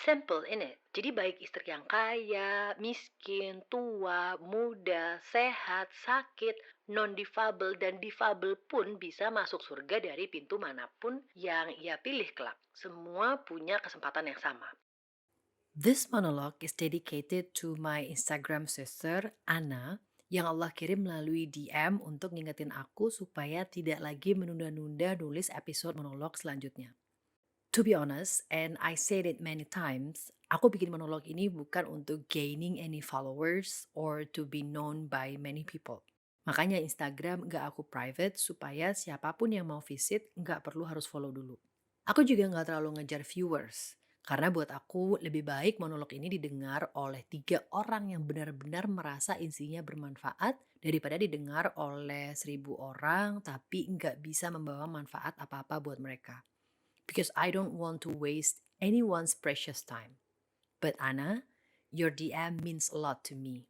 Simple ini. Jadi baik istri yang kaya, miskin, tua, muda, sehat, sakit, non-difabel dan difabel pun bisa masuk surga dari pintu manapun yang ia pilih kelak. Semua punya kesempatan yang sama. This monologue is dedicated to my Instagram sister, Anna, yang Allah kirim melalui DM untuk ngingetin aku supaya tidak lagi menunda-nunda nulis episode monolog selanjutnya. To be honest, and I said it many times, aku bikin monolog ini bukan untuk gaining any followers or to be known by many people. Makanya Instagram gak aku private supaya siapapun yang mau visit gak perlu harus follow dulu. Aku juga gak terlalu ngejar viewers. Karena buat aku lebih baik monolog ini didengar oleh 3 orang yang benar-benar merasa isinya bermanfaat daripada didengar oleh 1.000 orang tapi nggak bisa membawa manfaat apa-apa buat mereka. Because I don't want to waste anyone's precious time. But Anna, your DM means a lot to me.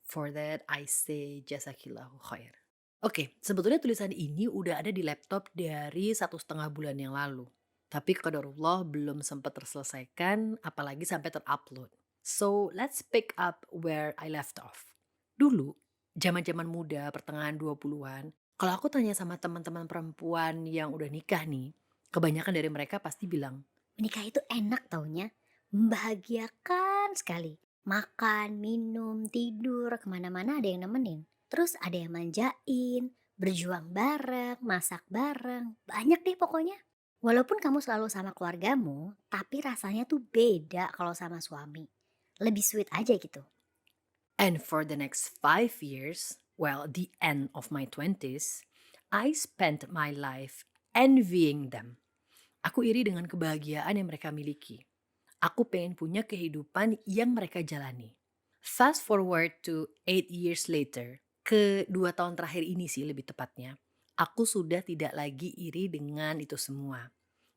For that, I say jazakillahu khair. Oke, sebetulnya tulisan ini udah ada di laptop dari 1,5 bulan yang lalu. Tapi qadarullah belum sempat terselesaikan, apalagi sampai terupload. So, let's pick up where I left off. Dulu, zaman-zaman muda, pertengahan 20-an, kalau aku tanya sama teman-teman perempuan yang udah nikah nih, kebanyakan dari mereka pasti bilang, Menikah itu enak taunya, membahagiakan sekali. Makan, minum, tidur, kemana-mana ada yang nemenin. Terus ada yang manjain, berjuang bareng, masak bareng, banyak deh pokoknya. Walaupun kamu selalu sama keluargamu, tapi rasanya tuh beda kalau sama suami. Lebih sweet aja gitu. and for the next 5 years, well, the end of my 20s, I spent my life envying them. Aku iri dengan kebahagiaan yang mereka miliki. Aku pengen punya kehidupan yang mereka jalani. Fast forward to 8 years later, ke 2 tahun terakhir ini sih lebih tepatnya, aku sudah tidak lagi iri dengan itu semua.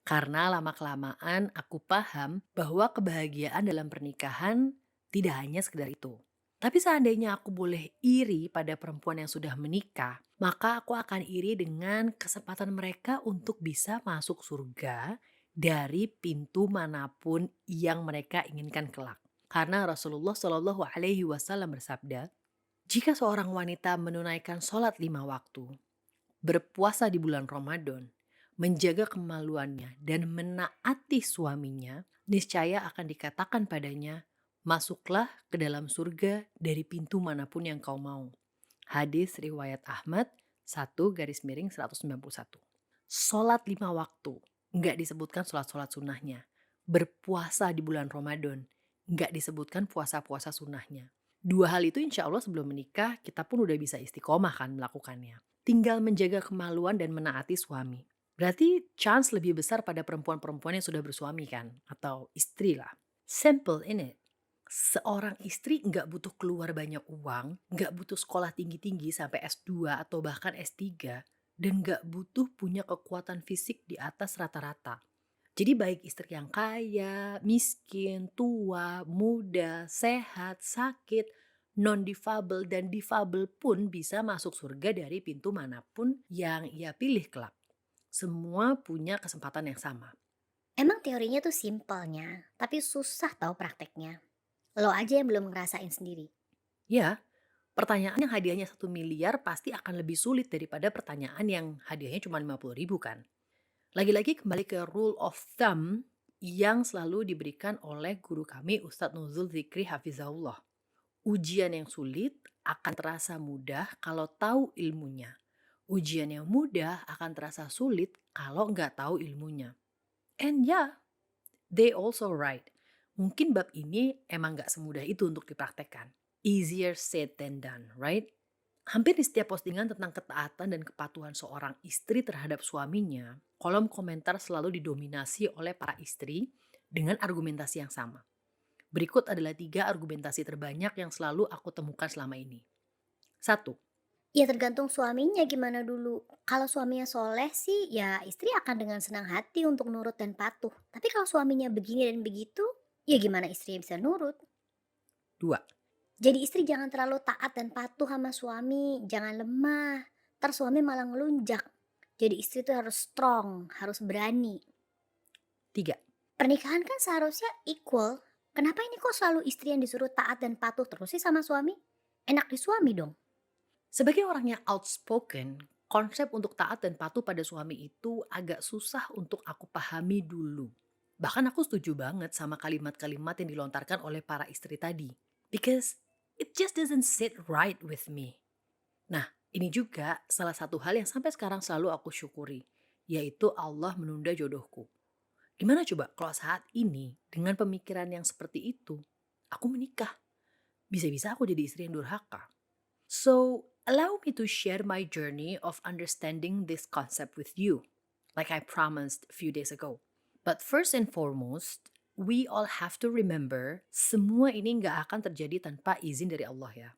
Karena lama-kelamaan aku paham bahwa kebahagiaan dalam pernikahan tidak hanya sekedar itu. Tapi seandainya aku boleh iri pada perempuan yang sudah menikah, maka aku akan iri dengan kesempatan mereka untuk bisa masuk surga dari pintu manapun yang mereka inginkan kelak. Karena Rasulullah Shallallahu Alaihi Wasallam bersabda, jika seorang wanita menunaikan sholat 5 waktu, berpuasa di bulan Ramadan, menjaga kemaluannya dan menaati suaminya, niscaya akan dikatakan padanya, masuklah ke dalam surga dari pintu manapun yang kau mau. Hadis riwayat Ahmad 1/191. Sholat 5 waktu, nggak disebutkan sholat-sholat sunnahnya. Berpuasa di bulan Ramadan, nggak disebutkan puasa-puasa sunnahnya. 2 hal itu insya Allah sebelum menikah kita pun udah bisa istiqomah kan melakukannya. Tinggal menjaga kemaluan dan menaati suami. Berarti chance lebih besar pada perempuan-perempuan yang sudah bersuami kan? Atau istri lah. Simple ini. Seorang istri nggak butuh keluar banyak uang, nggak butuh sekolah tinggi-tinggi sampai S2 atau bahkan S3, dan nggak butuh punya kekuatan fisik di atas rata-rata. Jadi baik istri yang kaya, miskin, tua, muda, sehat, sakit, non-difabel dan difabel pun bisa masuk surga dari pintu manapun yang ia pilih kelak. Semua punya kesempatan yang sama. Emang teorinya tuh simpelnya, tapi susah tahu prakteknya. Lo aja yang belum ngerasain sendiri. Ya, pertanyaan yang hadiahnya 1 miliar pasti akan lebih sulit daripada pertanyaan yang hadiahnya cuma 50.000 kan. Lagi-lagi kembali ke rule of thumb yang selalu diberikan oleh guru kami Ustadz Nuzul Zikri Hafizahullah. Ujian yang sulit akan terasa mudah kalau tahu ilmunya. Ujian yang mudah akan terasa sulit kalau nggak tahu ilmunya. And yeah, they also right. Mungkin bab ini emang nggak semudah itu untuk dipraktekkan. Easier said than done, right? Hampir di setiap postingan tentang ketaatan dan kepatuhan seorang istri terhadap suaminya, kolom komentar selalu didominasi oleh para istri dengan argumentasi yang sama. Berikut adalah 3 argumentasi terbanyak yang selalu aku temukan selama ini. 1. Ya tergantung suaminya gimana dulu. Kalau suaminya soleh sih ya istri akan dengan senang hati untuk nurut dan patuh. Tapi kalau suaminya begini dan begitu, ya gimana istrinya bisa nurut? 2. Jadi istri jangan terlalu taat dan patuh sama suami, jangan lemah. Ntar suami malah ngelunjak. Jadi istri tuh harus strong, harus berani. 3. Pernikahan kan seharusnya equal. Kenapa ini kok selalu istri yang disuruh taat dan patuh terus sih sama suami? Enak di suami dong. Sebagai orang yang outspoken, konsep untuk taat dan patuh pada suami itu agak susah untuk aku pahami dulu. Bahkan aku setuju banget sama kalimat-kalimat yang dilontarkan oleh para istri tadi. Because it just doesn't sit right with me. Nah, ini juga salah satu hal yang sampai sekarang selalu aku syukuri, yaitu Allah menunda jodohku. Gimana coba kalau saat ini dengan pemikiran yang seperti itu, aku menikah? Bisa-bisa aku jadi istri yang durhaka. So, allow me to share my journey of understanding this concept with you, like I promised a few days ago. But first and foremost, we all have to remember, semua ini nggak akan terjadi tanpa izin dari Allah ya.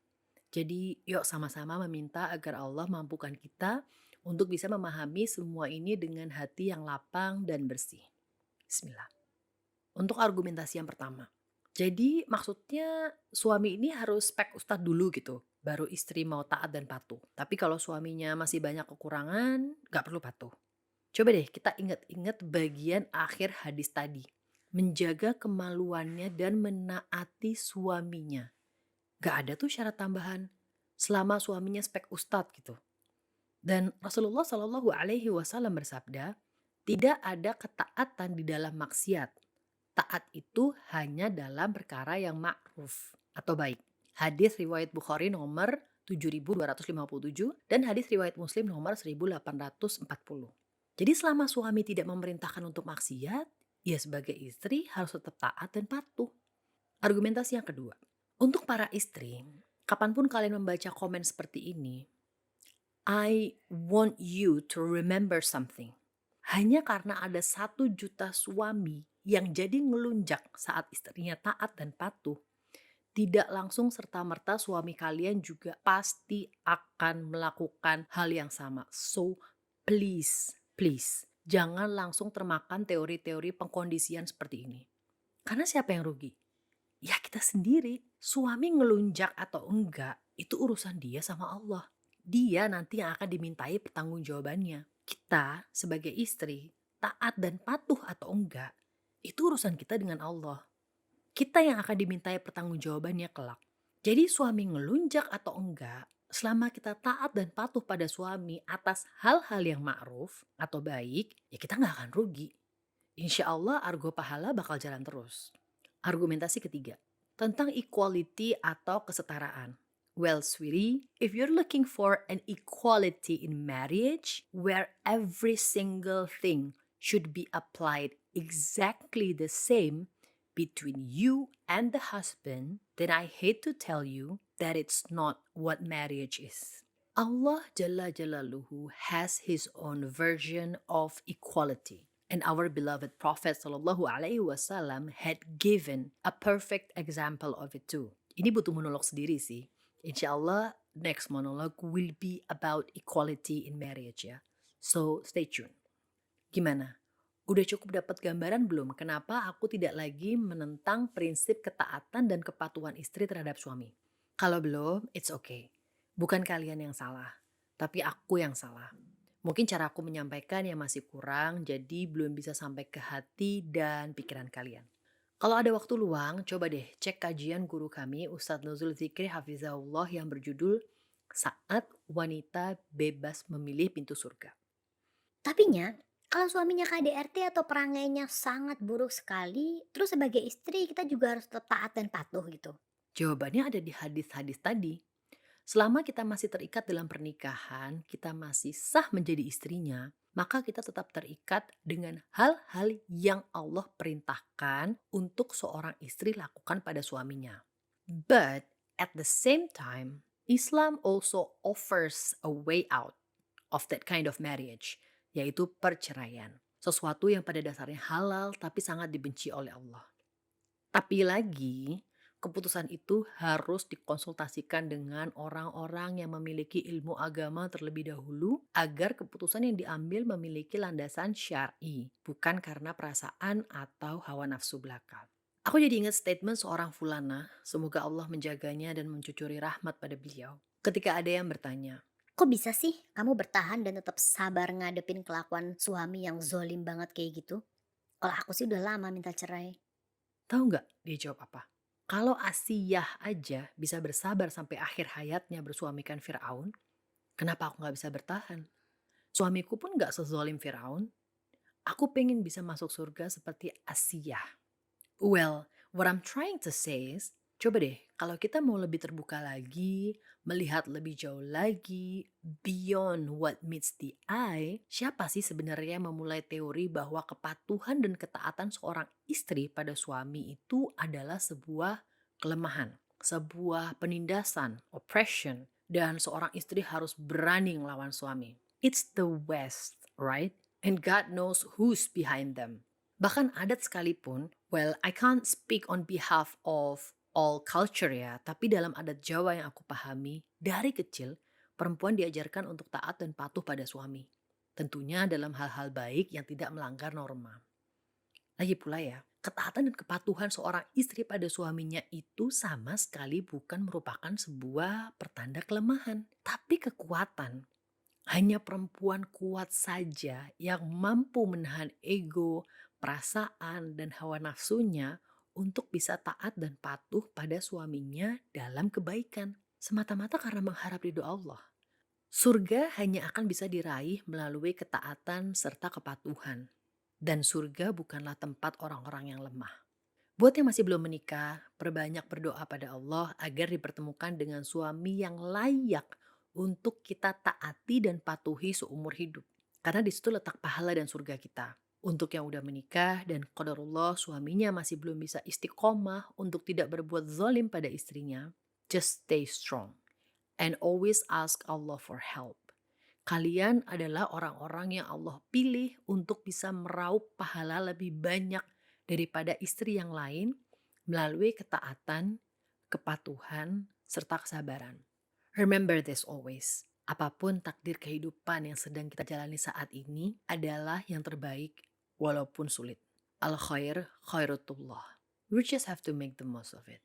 Jadi, yuk sama-sama meminta agar Allah mampukan kita untuk bisa memahami semua ini dengan hati yang lapang dan bersih. Bismillah. Untuk argumentasi yang pertama. Jadi maksudnya suami ini harus spek ustadz dulu gitu, baru istri mau taat dan patuh. Tapi kalau suaminya masih banyak kekurangan, gak perlu patuh. Coba deh kita ingat-ingat bagian akhir hadis tadi. Menjaga kemaluannya dan menaati suaminya. Gak ada tuh syarat tambahan. Selama suaminya spek ustadz gitu. Dan Rasulullah Shallallahu Alaihi Wasallam bersabda, tidak ada ketaatan di dalam maksiat. Taat itu hanya dalam perkara yang ma'ruf atau baik. Hadis riwayat Bukhari nomor 7257 dan hadis riwayat Muslim nomor 1840. Jadi selama suami tidak memerintahkan untuk maksiat, ia sebagai istri harus tetap taat dan patuh. Argumentasi yang kedua. Untuk para istri, kapanpun kalian membaca komen seperti ini, I want you to remember something. Hanya karena ada 1 juta suami yang jadi ngelunjak saat istrinya taat dan patuh, tidak langsung serta-merta suami kalian juga pasti akan melakukan hal yang sama. So, please, jangan langsung termakan teori-teori pengkondisian seperti ini. Karena siapa yang rugi? Ya kita sendiri. Suami ngelunjak atau enggak, itu urusan dia sama Allah. Dia nanti yang akan dimintai pertanggungjawabannya. Kita sebagai istri, taat dan patuh atau enggak, itu urusan kita dengan Allah. Kita yang akan dimintai pertanggungjawabannya kelak. Jadi suami ngelunjak atau enggak, selama kita taat dan patuh pada suami atas hal-hal yang ma'ruf atau baik, ya kita nggak akan rugi. Insya Allah argo pahala bakal jalan terus. Argumentasi ketiga, tentang equality atau kesetaraan. Well, sweetie, if you're looking for an equality in marriage where every single thing should be applied exactly the same between you and the husband, then I hate to tell you that it's not what marriage is. Allah Jalla Jalaluhu has his own version of equality. And our beloved Prophet Sallallahu Alaihi Wasallam had given a perfect example of it too. Ini butuh monolog sendiri sih. Insya Allah next monolog will be about equality in marriage ya. So stay tuned. Gimana? Udah cukup dapat gambaran belum kenapa aku tidak lagi menentang prinsip ketaatan dan kepatuhan istri terhadap suami? Kalau belum, it's okay. Bukan kalian yang salah, tapi aku yang salah. Mungkin cara aku menyampaikan yang masih kurang, jadi belum bisa sampai ke hati dan pikiran kalian. Kalau ada waktu luang, coba deh cek kajian guru kami Ustadz Nuzul Zikri Hafizahullah yang berjudul Saat Wanita Bebas Memilih Pintu Surga. Tapinya, kalau suaminya KDRT atau perangainya sangat buruk sekali, terus sebagai istri kita juga harus tetap taat dan patuh gitu. Jawabannya ada di hadis-hadis tadi. Selama kita masih terikat dalam pernikahan, kita masih sah menjadi istrinya, maka kita tetap terikat dengan hal-hal yang Allah perintahkan untuk seorang istri lakukan pada suaminya. But at the same time, Islam also offers a way out of that kind of marriage, yaitu perceraian. Sesuatu yang pada dasarnya halal tapi sangat dibenci oleh Allah. Tapi lagi, keputusan itu harus dikonsultasikan dengan orang-orang yang memiliki ilmu agama terlebih dahulu agar keputusan yang diambil memiliki landasan syar'i, bukan karena perasaan atau hawa nafsu belaka. Aku jadi ingat statement seorang fulana, semoga Allah menjaganya dan mencucuri rahmat pada beliau. Ketika ada yang bertanya, Kok bisa sih kamu bertahan dan tetap sabar ngadepin kelakuan suami yang zolim banget kayak gitu? Kalau aku sih udah lama minta cerai. Tahu nggak dia jawab apa? Kalau Asiyah aja bisa bersabar sampai akhir hayatnya bersuamikan Fir'aun, kenapa aku nggak bisa bertahan? Suamiku pun nggak sezolim Fir'aun. Aku pengen bisa masuk surga seperti Asiyah. Well, what I'm trying to say is, coba deh, kalau kita mau lebih terbuka lagi, melihat lebih jauh lagi, beyond what meets the eye, siapa sih sebenarnya yang memulai teori bahwa kepatuhan dan ketaatan seorang istri pada suami itu adalah sebuah kelemahan, sebuah penindasan, oppression, dan seorang istri harus berani ngelawan suami. It's the West, right? And God knows who's behind them. Bahkan adat sekalipun, well, I can't speak on behalf of all culture ya, tapi dalam adat Jawa yang aku pahami, dari kecil perempuan diajarkan untuk taat dan patuh pada suami. Tentunya dalam hal-hal baik yang tidak melanggar norma. Lagi pula ya, ketaatan dan kepatuhan seorang istri pada suaminya itu sama sekali bukan merupakan sebuah pertanda kelemahan, tapi kekuatan. Hanya perempuan kuat saja yang mampu menahan ego, perasaan, dan hawa nafsunya untuk bisa taat dan patuh pada suaminya dalam kebaikan. Semata-mata karena mengharap ridho Allah. Surga hanya akan bisa diraih melalui ketaatan serta kepatuhan. Dan surga bukanlah tempat orang-orang yang lemah. Buat yang masih belum menikah, perbanyak berdoa pada Allah agar dipertemukan dengan suami yang layak untuk kita taati dan patuhi seumur hidup. Karena di situ letak pahala dan surga kita. Untuk yang udah menikah dan qadarullah suaminya masih belum bisa istiqomah untuk tidak berbuat zalim pada istrinya, just stay strong and always ask Allah for help. Kalian adalah orang-orang yang Allah pilih untuk bisa meraup pahala lebih banyak daripada istri yang lain melalui ketaatan, kepatuhan, serta kesabaran. Remember this always. Apapun takdir kehidupan yang sedang kita jalani saat ini adalah yang terbaik walaupun sulit. Al khair khairutullah. We just have to make the most of it.